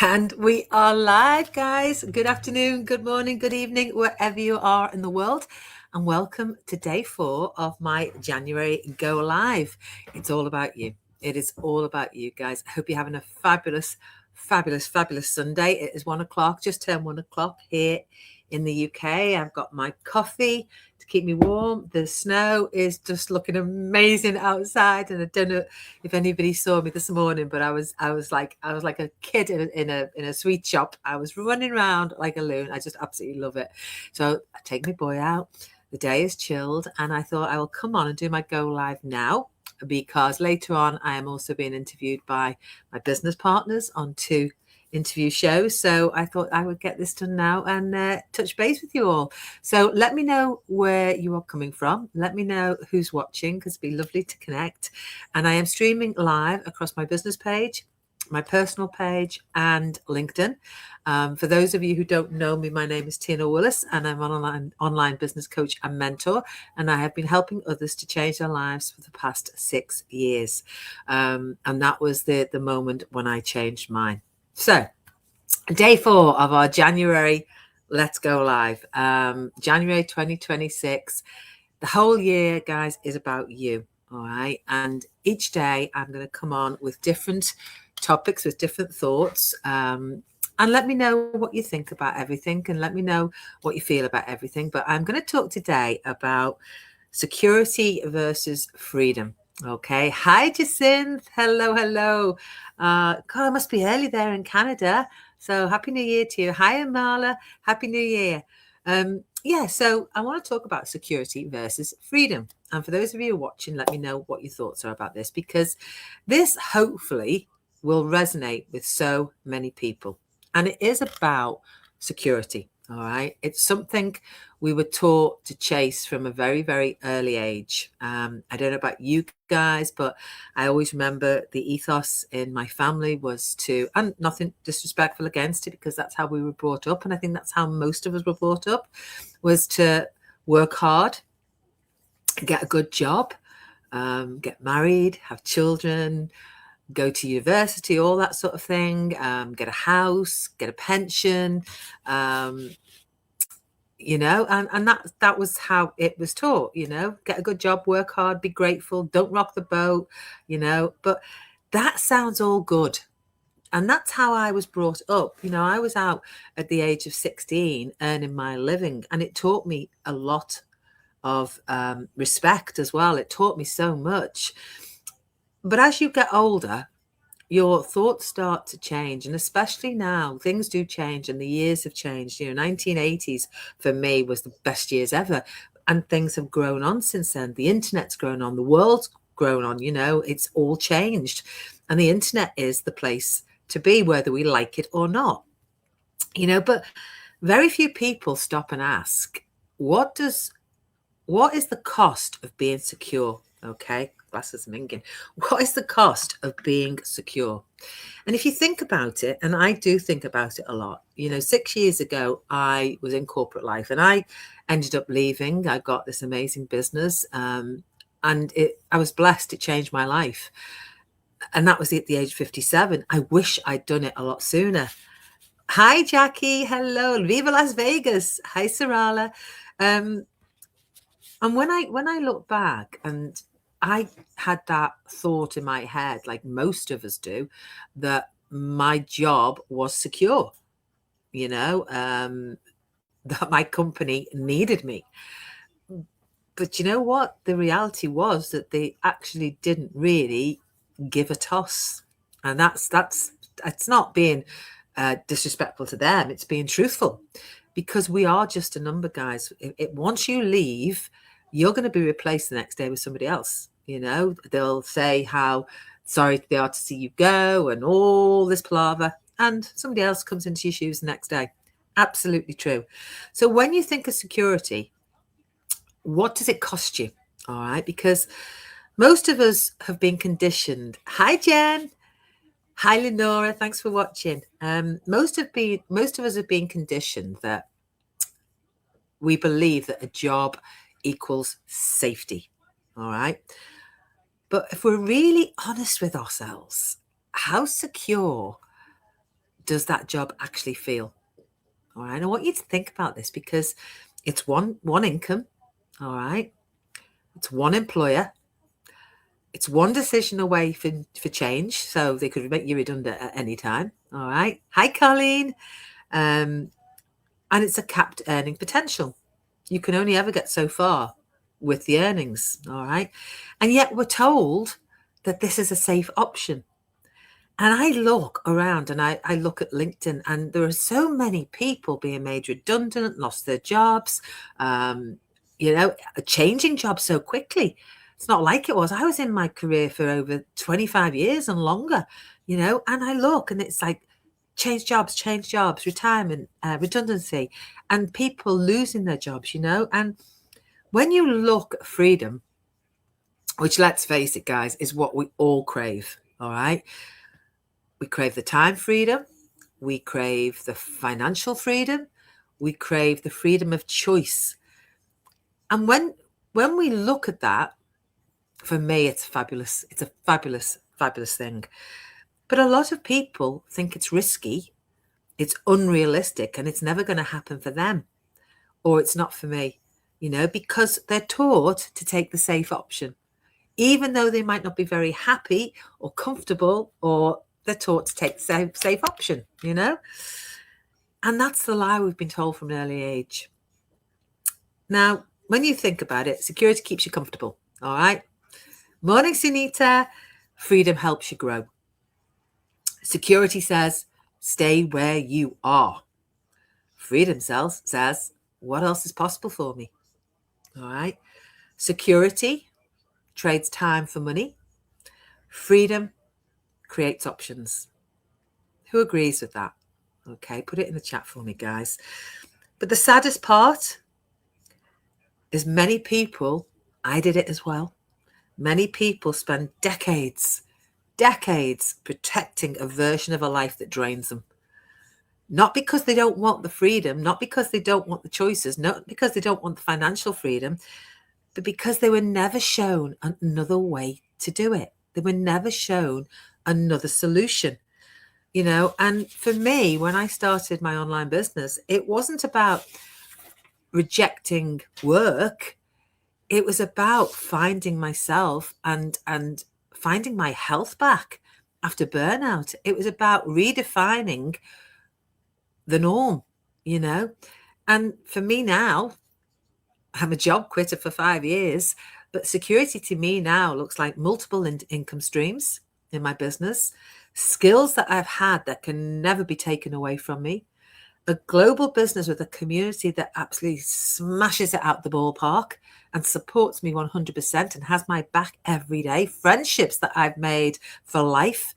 And we are live, guys. Good afternoon, good morning, good evening, wherever you are in the world. And welcome to day 4 of my January Go Live. It's all about you. It is all about you, guys. I hope you're having a fabulous Sunday. It is 1 o'clock, just turned 1 o'clock here in the UK. I've got my coffee to keep me warm. The snow is just looking amazing outside, and I don't know if anybody saw me this morning, but I was like a kid in a sweet shop. I was running around like a loon. I just absolutely love it. So I take my boy out. The day is chilled, and I thought I will come on and do my go live now, because later on I am also being interviewed by my business partners on 2 interview shows. So I thought I would get this done now and touch base with you all. So let me know where you are coming from. Let me know who's watching, because it'd be lovely to connect. And I am streaming live across my business page, my personal page, and LinkedIn. For those of you who don't know me, my name is Tina Willis, and I'm an online business coach and mentor, and I have been helping others to change their lives for the past 6 years. And that was the moment when I changed mine. So, day 4 of our January Let's Go Live, January 2026. The whole year, guys, is about you. All right. And each day I'm going to come on with different topics, with different thoughts. And let me know what you think about everything, and let me know what you feel about everything. But I'm going to talk today about security versus freedom. Okay. Hi, Jacinth. Hello. God, it must be early there in Canada. So happy New Year to you. Hi, Amala. Happy New Year. So I want to talk about security versus freedom. And for those of you watching, let me know what your thoughts are about this, because this hopefully will resonate with so many people. And it is about security. All right. It's something we were taught to chase from a very, very early age. I don't know about you guys, but I always remember the ethos in my family was to, and nothing disrespectful against it, because that's how we were brought up. And I think that's how most of us were brought up, was to work hard, get a good job, get married, have children, go to university, all that sort of thing, get a house, get a pension, and that was how it was taught, get a good job, work hard, be grateful, don't rock the boat, but that sounds all good. And that's how I was brought up. I was out at the age of 16 earning my living, and it taught me a lot of respect as well. It taught me so much. But as you get older, your thoughts start to change, and especially now things do change, and the years have changed. 1980s for me was the best years ever, and things have grown on since then. The internet's grown on, the world's grown on, it's all changed, and the internet is the place to be, whether we like it or not. But very few people stop and ask, what is the cost of being secure? Okay, glasses minging. What is the cost of being secure? And if you think about it, and I do think about it a lot, 6 years ago, I was in corporate life, and I ended up leaving. I got this amazing business, and I was blessed. It changed my life. And that was at the age of 57. I wish I'd done it a lot sooner. Hi, Jackie. Hello. Viva Las Vegas. Hi, Sarala. And when I look back, and I had that thought in my head, like most of us do, that my job was secure, that my company needed me. But you know what? The reality was that they actually didn't really give a toss. And it's not being disrespectful to them. It's being truthful, because we are just a number, guys. Once you leave, you're going to be replaced the next day with somebody else. They'll say how sorry they are to see you go and all this palaver, and somebody else comes into your shoes the next day. Absolutely true. So when you think of security, what does it cost you? All right, because most of us have been conditioned. Hi, Jen. Hi, Lenora. Thanks for watching. Most of us have been conditioned that we believe that a job equals safety. All right. But if we're really honest with ourselves, how secure does that job actually feel? All right. I want you to think about this because it's one income. All right. It's one employer. It's one decision away for change. So they could make you redundant at any time. All right. Hi, Colleen. And it's a capped earning potential. You can only ever get so far with the earnings. All right. And yet we're told that this is a safe option. And I look around and I look at LinkedIn, and there are so many people being made redundant, lost their jobs, changing jobs so quickly. It's not like it was. I was in my career for over 25 years and longer, and I look and it's like change jobs, retirement, redundancy, and people losing their jobs, And when you look at freedom, which, let's face it, guys, is what we all crave, all right? We crave the time freedom. We crave the financial freedom. We crave the freedom of choice. And when we look at that, for me, it's fabulous. It's a fabulous, fabulous thing. But a lot of people think it's risky, it's unrealistic, and it's never going to happen for them. Or it's not for me, because they're taught to take the safe option, even though they might not be very happy or comfortable, or they're taught to take the safe option, And that's the lie we've been told from an early age. Now, when you think about it, security keeps you comfortable, all right? Morning, Sunita. Freedom helps you grow. Security says, stay where you are. Freedom says, what else is possible for me? All right? Security trades time for money. Freedom creates options. Who agrees with that? Okay, put it in the chat for me, guys. But the saddest part is many people, I did it as well. Many people spend decades protecting a version of a life that drains them. Not because they don't want the freedom, not because they don't want the choices, not because they don't want the financial freedom, but because they were never shown another way to do it. They were never shown another solution. And for me, when I started my online business, it wasn't about rejecting work. It was about finding myself and finding my health back after burnout. It was about redefining the norm, And for me now, I'm a job quitter for 5 years, but security to me now looks like multiple income streams in my business, skills that I've had that can never be taken away from me, a global business with a community that absolutely smashes it out the ballpark and supports me 100% and has my back every day, friendships that I've made for life,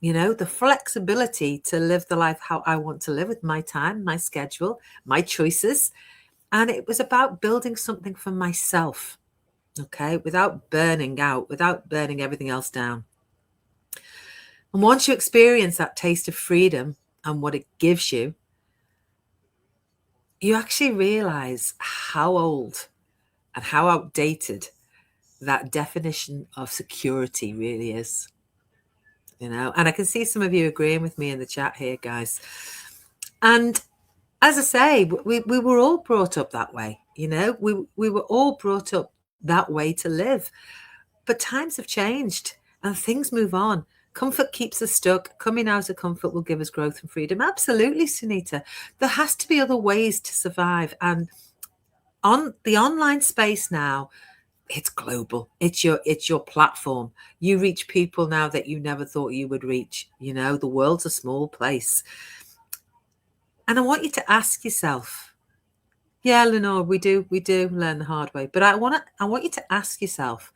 the flexibility to live the life how I want to live with my time, my schedule, my choices. And it was about building something for myself, okay, without burning out, without burning everything else down. And once you experience that taste of freedom and what it gives you, you actually realize how old and how outdated that definition of security really is. And I can see some of you agreeing with me in the chat here, guys. And as I say, we were all brought up that way. We were all brought up that way to live. But times have changed and things move on. Comfort keeps us stuck. Coming out of comfort will give us growth and freedom. Absolutely, Sunita. There has to be other ways to survive. And on the online space now, it's global. It's your platform. You reach people now that you never thought you would reach. The world's a small place. And I want you to ask yourself, yeah, Lenore, we do learn the hard way. But I want you to ask yourself,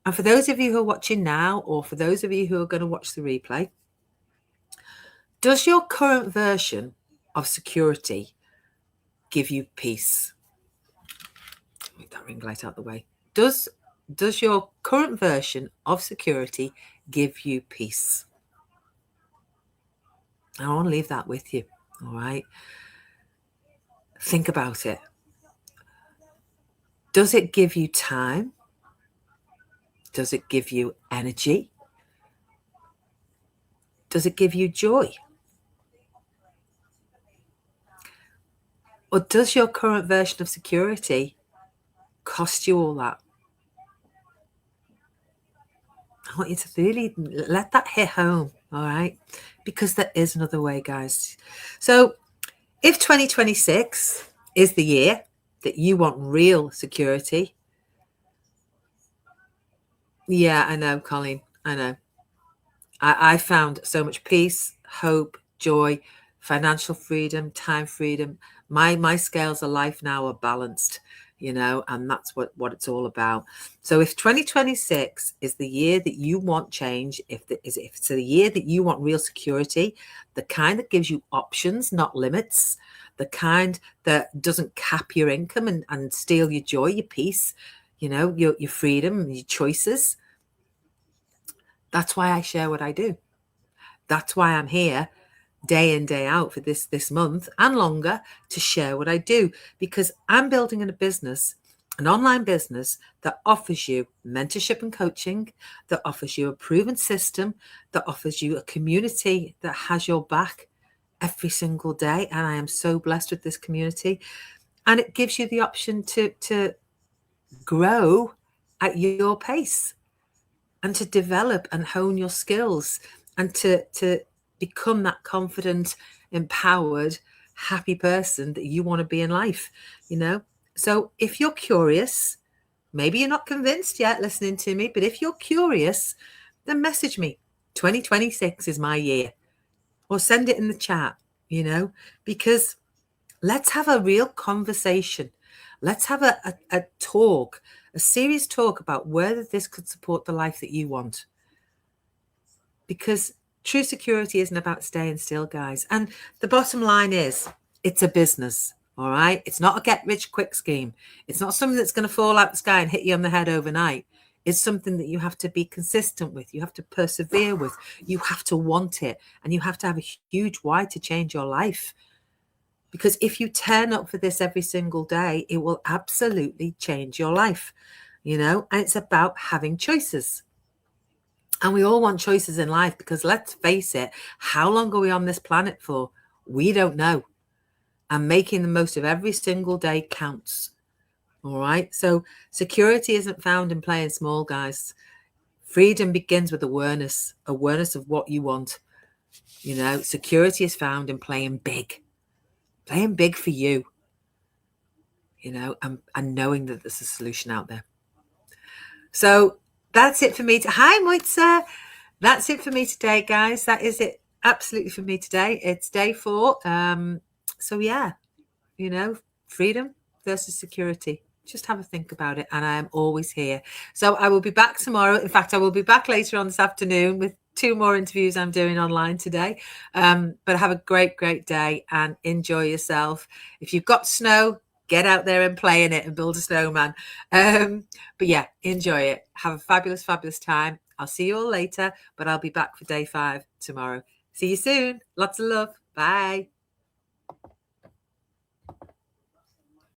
and for those of you who are watching now, or for those of you who are going to watch the replay, does your current version of security give you peace? Make that ring light out the way. Does your current version of security give you peace? I want to leave that with you. All right. Think about it. Does it give you time? Does it give you energy? Does it give you joy? Or does your current version of security cost you all that? I want you to really let that hit home, all right? Because there is another way, guys. So if 2026 is the year that you want real security, yeah, I know, Colleen, I know. I found so much peace, hope, joy, financial freedom, time freedom. My scales of life now are balanced, and that's what it's all about. So if 2026 is the year that you want change, if it's the year that you want real security, the kind that gives you options, not limits, the kind that doesn't cap your income and steal your joy, your peace, your freedom, your choices. That's why I share what I do. That's why I'm here day in, day out for this month and longer to share what I do, because I'm building in a business, an online business that offers you mentorship and coaching, that offers you a proven system, that offers you a community that has your back every single day. And I am so blessed with this community. And it gives you the option to grow at your pace and to develop and hone your skills and to become that confident, empowered, happy person that you want to be in life, So if you're curious, maybe you're not convinced yet listening to me, but if you're curious, then message me. 2026 is my year. Or send it in the chat, because let's have a real conversation. Let's have a talk, a serious talk about whether this could support the life that you want. Because true security isn't about staying still, guys. And the bottom line is, it's a business, all right? It's not a get-rich-quick scheme. It's not something that's going to fall out the sky and hit you on the head overnight. It's something that you have to be consistent with. You have to persevere with. You have to want it. And you have to have a huge why to change your life. Because if you turn up for this every single day, it will absolutely change your life, and it's about having choices. And we all want choices in life, because let's face it, how long are we on this planet for? We don't know. And making the most of every single day counts. All right. So security isn't found in playing small, guys. Freedom begins with awareness of what you want. Security is found in playing big for you, and knowing that there's a solution out there. So that's it for me. Hi, Moitza. That's it for me today, guys. That is it absolutely for me today. It's day 4. So yeah, freedom versus security. Just have a think about it. And I am always here. So I will be back tomorrow. In fact, I will be back later on this afternoon with 2 more interviews I'm doing online today. But have a great, great day and enjoy yourself. If you've got snow, get out there and play in it and build a snowman. But yeah, enjoy it. Have a fabulous, fabulous time. I'll see you all later, but I'll be back for day 5 tomorrow. See you soon. Lots of love. Bye.